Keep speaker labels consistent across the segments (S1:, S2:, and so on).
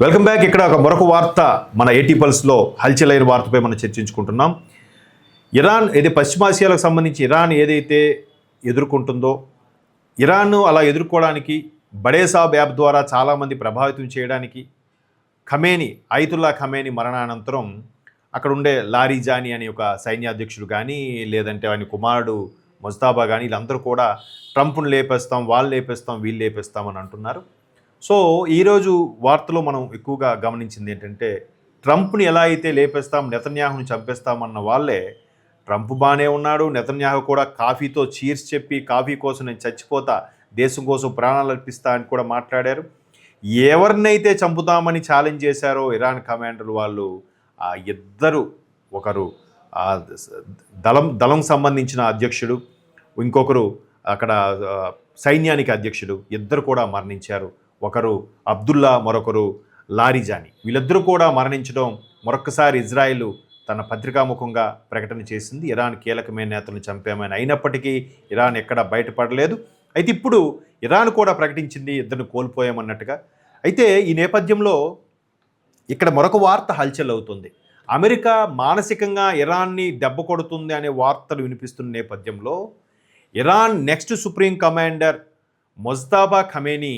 S1: Welcome back. ఇక్కడ మరొక వార్త మన ఏటీ పల్స్లో హల్చల్ అయిన వార్తపై మనం చర్చించుకుంటున్నాం. ఇరాన్ పశ్చిమాసియాలకు సంబంధించి ఇరాన్ ఏదైతే ఎదుర్కొంటుందో, ఇరాన్ అలా ఎదుర్కోవడానికి బడే సాబ్ యాప్ ద్వారా చాలామంది ప్రభావితం చేయడానికి అయతుల్లా ఖమేనీ మరణానంతరం అక్కడ ఉండే లారిజానీ అనే ఒక సైన్యాధ్యక్షుడు కానీ, లేదంటే ఆయన కుమారుడు ముజ్తాబా కానీ, వీళ్ళందరూ కూడా ట్రంప్ను లేపేస్తాం, వాళ్ళు లేపేస్తాం, వీళ్ళు లేపేస్తామని అంటున్నారు. సో ఈరోజు వార్తలో మనం ఎక్కువగా గమనించింది ఏంటంటే, ట్రంప్ని ఎలా అయితే లేపేస్తాం, నెతన్యాహుని చంపేస్తామన్న వాళ్ళే ట్రంప్ బాగానే ఉన్నాడు, నెతన్యాహు కూడా కాఫీతో చీర్స్ చెప్పి కాఫీ కోసం నేను చచ్చిపోతా, దేశం కోసం ప్రాణాలు అర్పిస్తా అని కూడా మాట్లాడారు. ఎవరినైతే చంపుతామని ఛాలెంజ్ చేశారో ఇరాన్ కమాండర్ వాళ్ళు, ఆ ఇద్దరు, ఒకరు దళం సంబంధించిన అధ్యక్షుడు, ఇంకొకరు అక్కడ సైన్యానికి అధ్యక్షుడు, ఇద్దరు కూడా మరణించారు. ఒకరు అబ్దుల్లా, మరొకరు లారిజానీ. వీళ్ళిద్దరూ కూడా మరణించడం మరొకసారి ఇజ్రాయెల్ తన పత్రికాముఖంగా ప్రకటన చేసింది. ఇరాన్ కీలకమైన నేతలను చంపామని. అయినప్పటికీ ఇరాన్ ఎక్కడా బయటపడలేదు. అయితే ఇప్పుడు ఇరాన్ కూడా ప్రకటించింది ఇద్దరిని కోల్పోయామన్నట్టుగా. అయితే ఈ నేపథ్యంలో ఇక్కడ మరొక వార్త హల్చల్ అవుతుంది. అమెరికా మానసికంగా ఇరాన్ని దెబ్బ కొడుతుంది అనే వార్తలు వినిపిస్తున్న నేపథ్యంలో Iran next supreme commander Mojtaba Khamenei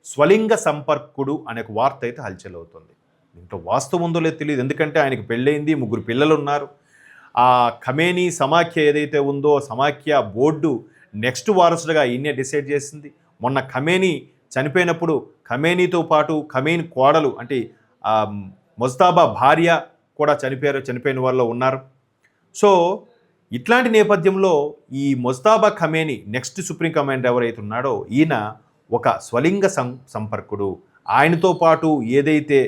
S1: స్వలింగ సంపర్కుడు అనే ఒక వార్త అయితే హల్చల్ అవుతుంది. దీంట్లో వాస్తవం ఉందో లేదో తెలియదు. ఎందుకంటే ఆయనకు పెళ్ళయింది, 3 పిల్లలు ఉన్నారు. ఆ ఖమేనీ సమాఖ్య ఏదైతే ఉందో, సమాఖ్య బోర్డు నెక్స్ట్ వారసుడుగా ఈయనే డిసైడ్ చేసింది. మొన్న ఖమేనీ చనిపోయినప్పుడు ఖమేనీతో పాటు ఖమేనీ కోడలు అంటే ముజ్తాబా భార్య కూడా చనిపోయిన వాళ్ళు ఉన్నారు. సో ఇట్లాంటి నేపథ్యంలో ఈ Mujtaba Khamenei next supreme commander ఎవరైతే ఉన్నాడో ఈయన ఒక స్వలింగ సంపర్కుడు. ఆయనతో పాటు ఏదైతే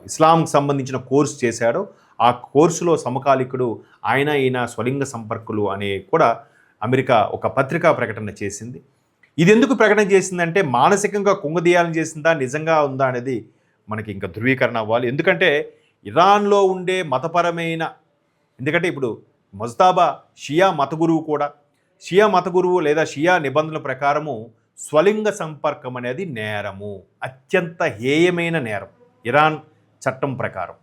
S1: ఇస్లాంకి సంబంధించిన కోర్సు చేశాడో ఆ కోర్సులో సమకాలికుడు ఈయన స్వలింగ సంపర్కులు అనే కూడా అమెరికా ఒక పత్రికా ప్రకటన చేసింది. ఇది ఎందుకు ప్రకటన చేసిందంటే, మానసికంగా కుంగదీయాలని చేసిందా, నిజంగా ఉందా అనేది మనకి ఇంకా ధృవీకరణ అవ్వాలి. ఎందుకంటే ఇరాన్లో ఉండే మతపరమైన, ఎందుకంటే ఇప్పుడు ముజ్తాబా షియా మత గురువు కూడా, షియా మత గురువు లేదా షియా నిబంధనల ప్రకారము స్వలింగ సంపర్కం అనేది నేరము, అత్యంత హేయమైన నేరం ఇరాన్ చట్టం ప్రకారం.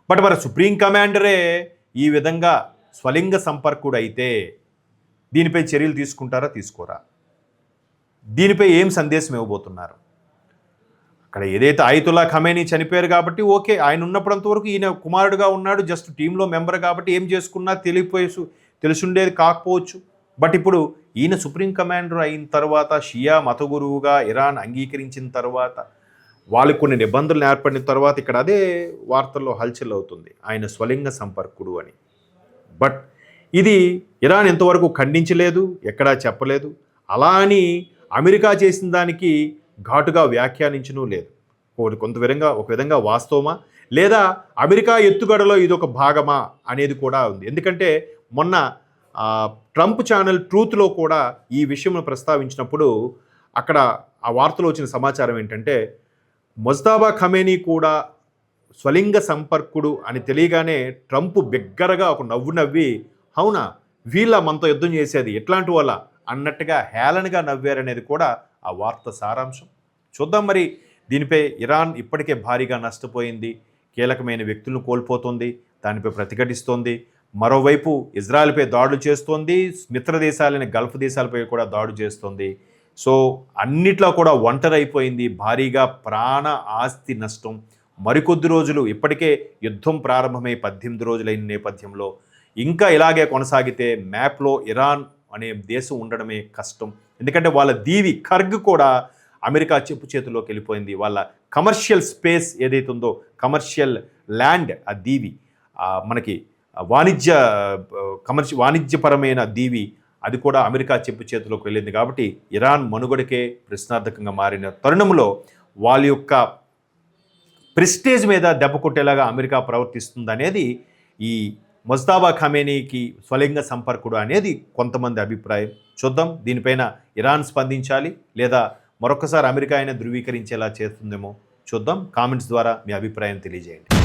S1: బట్ మరి సుప్రీం కమాండరే ఈ విధంగా స్వలింగ సంపర్కుడు అయితే దీనిపై చర్యలు తీసుకుంటారా, తీసుకోరా? దీనిపై ఏం సందేశం ఇవ్వబోతున్నారు? అక్కడ ఏదైతే అయతుల్లా ఖమేనీ చనిపోయారు కాబట్టి ఓకే, ఆయన ఉన్నప్పుడంత వరకు ఈయన కుమారుడుగా ఉన్నాడు, జస్ట్ టీంలో మెంబర్ కాబట్టి ఏం చేసుకున్నా తెలుసుండేది కాకపోవచ్చు. బట్ ఇప్పుడు ఈయన సుప్రీం కమాండర్ అయిన తర్వాత, షియా మత గురువుగా ఇరాన్ అంగీకరించిన తర్వాత, వాళ్ళకు కొన్ని నిబంధనలు ఏర్పడిన తర్వాత ఇక్కడ అదే వార్తల్లో హల్చల్ అవుతుంది, ఆయన స్వలింగ సంపర్కుడు అని. బట్ ఇది ఇరాన్ ఎంతవరకు ఖండించలేదు, ఎక్కడా చెప్పలేదు. అలా అని అమెరికా చేసిన దానికి ఘాటుగా వ్యాఖ్యానించను లేదు. ఒక విధంగా వాస్తవమా లేదా అమెరికా ఎత్తుగడలో ఇది ఒక భాగమా అనేది కూడా ఉంది. ఎందుకంటే మొన్న ట్రంప్ ఛానల్ ట్రూత్లో కూడా ఈ విషయంను ప్రస్తావించినప్పుడు అక్కడ ఆ వార్తలో వచ్చిన సమాచారం ఏంటంటే, ముజ్తాబా ఖమేనీ కూడా స్వలింగ సంపర్కుడు అని తెలియగానే ట్రంప్ బిగ్గరగా ఒక నవ్వు నవ్వి, అవునా వీళ్ళ మనతో యుద్ధం చేసేది ఎట్లాంటి వాళ్ళ అన్నట్టుగా హేళనగా నవ్వారనేది కూడా ఆ వార్త సారాంశం. చూద్దాం మరి. దీనిపై ఇరాన్ ఇప్పటికే భారీగా నష్టపోయింది, కీలకమైన వ్యక్తులను కోల్పోతుంది, దానిపై ప్రతిఘటిస్తోంది. మరోవైపు ఇజ్రాయెల్పై దాడులు చేస్తోంది, మిత్ర దేశాలైన గల్ఫ్ దేశాలపై కూడా దాడులు చేస్తోంది. సో అన్నిట్లో కూడా ఒంటరైపోయింది, భారీగా ప్రాణ ఆస్తి నష్టం. మరికొద్ది రోజులు, ఇప్పటికే యుద్ధం ప్రారంభమై 18 రోజులైన నేపథ్యంలో ఇంకా ఇలాగే కొనసాగితే మ్యాప్లో ఇరాన్ అనే దేశం ఉండడమే కష్టం. ఎందుకంటే వాళ్ళ దీవి ఖర్గ్ కూడా అమెరికా చెప్పు చేతుల్లోకి వెళ్ళిపోయింది. వాళ్ళ కమర్షియల్ స్పేస్ ఏదైతే ఉందో, కమర్షియల్ ల్యాండ్, ఆ దీవి మనకి వాణిజ్యపరమైన దీవి, అది కూడా అమెరికా చెప్పు చేతిలోకి వెళ్ళింది. కాబట్టి ఇరాన్ మనుగడకే ప్రశ్నార్థకంగా మారిన తరుణంలో వాళ్ళ యొక్క ప్రెస్టేజ్ మీద దెబ్బ కొట్టేలాగా అమెరికా ప్రవర్తిస్తుంది అనేది ఈ ముజ్తాబా ఖమేనీకి స్వలింగ సంపర్కుడు అనేది కొంతమంది అభిప్రాయం. చూద్దాం, దీనిపైన ఇరాన్ స్పందించాలి లేదా మరొకసారి అమెరికా అయినా ధృవీకరించేలా చేస్తుందేమో చూద్దాం. కామెంట్స్ ద్వారా మీ అభిప్రాయం తెలియజేయండి.